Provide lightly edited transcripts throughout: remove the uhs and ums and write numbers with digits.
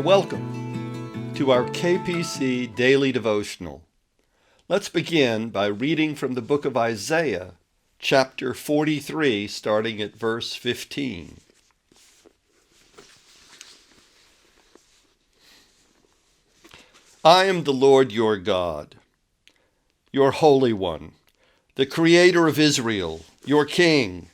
Welcome to our KPC Daily Devotional. Let's begin by reading from the book of Isaiah, chapter 43, starting at verse 15. I am the Lord your God, your Holy One, the Creator of Israel, your King.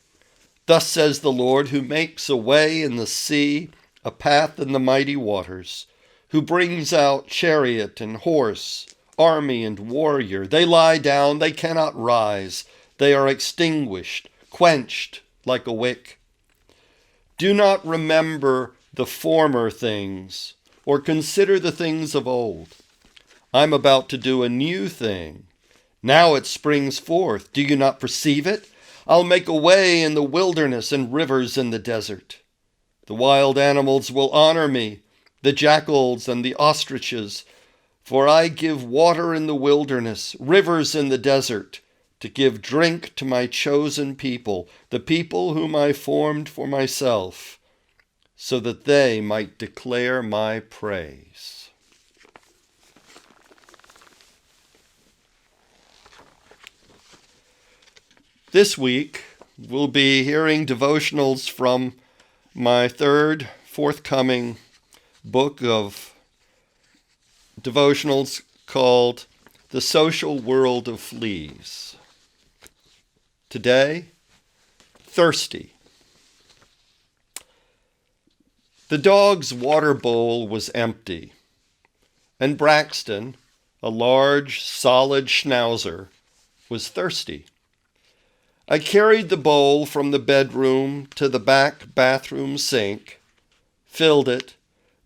Thus says the Lord, who makes a way in the sea, a path in the mighty waters, who brings out chariot and horse, army and warrior. They lie down, they cannot rise. They are extinguished, quenched like a wick. Do not remember the former things, or consider the things of old. I'm about to do a new thing. Now it springs forth. Do you not perceive it? I'll make a way in the wilderness and rivers in the desert. The wild animals will honor me, the jackals and the ostriches, for I give water in the wilderness, rivers in the desert, to give drink to my chosen people, the people whom I formed for myself, so that they might declare my praise. This week, we'll be hearing devotionals from my third forthcoming book of devotionals called The Social World of Fleas. Today, thirsty. The dog's water bowl was empty, and Braxton, a large, solid schnauzer, was thirsty. I carried the bowl from the bedroom to the back bathroom sink, filled it,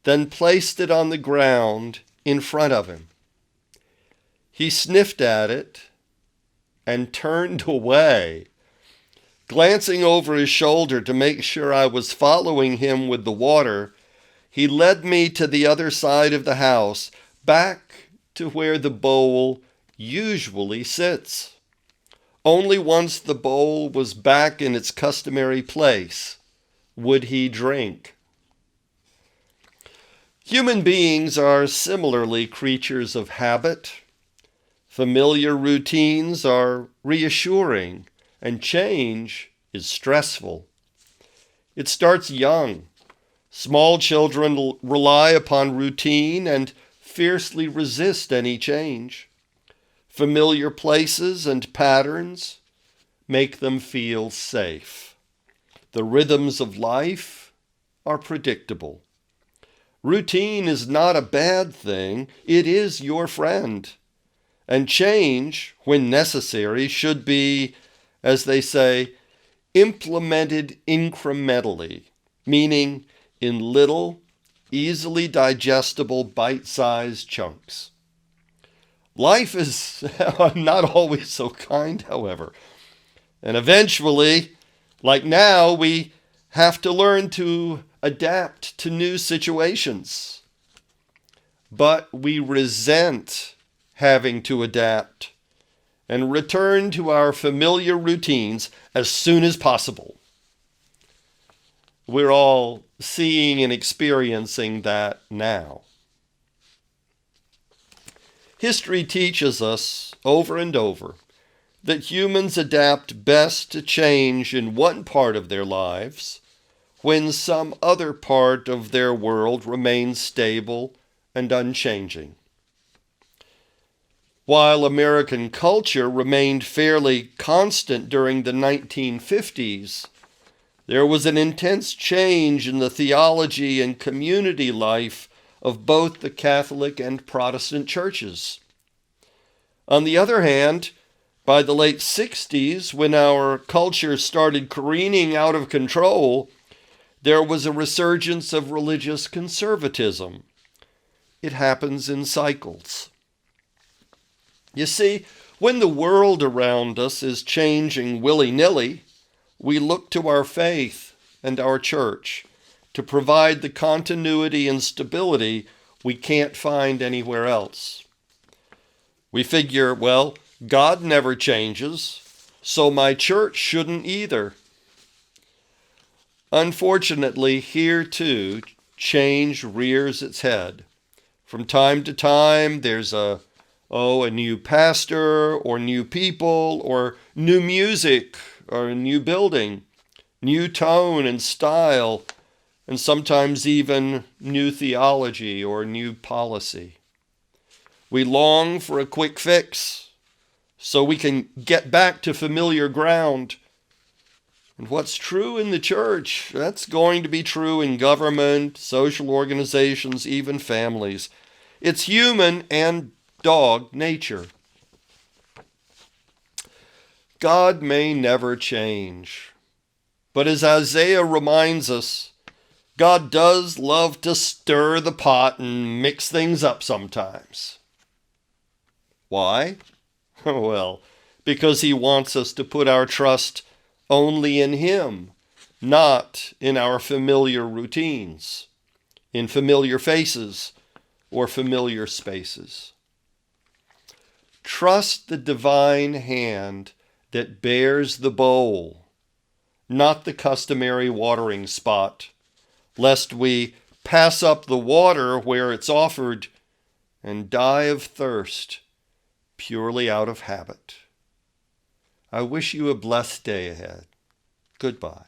then placed it on the ground in front of him. He sniffed at it and turned away. Glancing over his shoulder to make sure I was following him with the water, he led me to the other side of the house, back to where the bowl usually sits. Only once the bowl was back in its customary place would he drink. Human beings are similarly creatures of habit. Familiar routines are reassuring, and change is stressful. It starts young. Small children rely upon routine and fiercely resist any change. Familiar places and patterns make them feel safe. The rhythms of life are predictable. Routine is not a bad thing. It is your friend. And change, when necessary, should be, as they say, implemented incrementally, meaning in little, easily digestible, bite-sized chunks. Life is not always so kind, however. And eventually, like now, we have to learn to adapt to new situations. But we resent having to adapt and return to our familiar routines as soon as possible. We're all seeing and experiencing that now. History teaches us over and over that humans adapt best to change in one part of their lives when some other part of their world remains stable and unchanging. While American culture remained fairly constant during the 1950s, there was an intense change in the theology and community life of both the Catholic and Protestant churches. On the other hand, by the late 60s, when our culture started careening out of control, there was a resurgence of religious conservatism. It happens in cycles. You see, when the world around us is changing willy-nilly, we look to our faith and our church to provide the continuity and stability we can't find anywhere else. We figure, well, God never changes, so my church shouldn't either. Unfortunately, here too, change rears its head. From time to time, there's a new pastor or new people or new music or a new building, new tone and style, and sometimes even new theology or new policy. We long for a quick fix so we can get back to familiar ground. And what's true in the church, that's going to be true in government, social organizations, even families. It's human and dog nature. God may never change, but as Isaiah reminds us, God does love to stir the pot and mix things up sometimes. Why? Well, because he wants us to put our trust only in him, not in our familiar routines, in familiar faces or familiar spaces. Trust the divine hand that bears the bowl, not the customary watering spot, lest we pass up the water where it's offered and die of thirst purely out of habit. I wish you a blessed day ahead. Goodbye.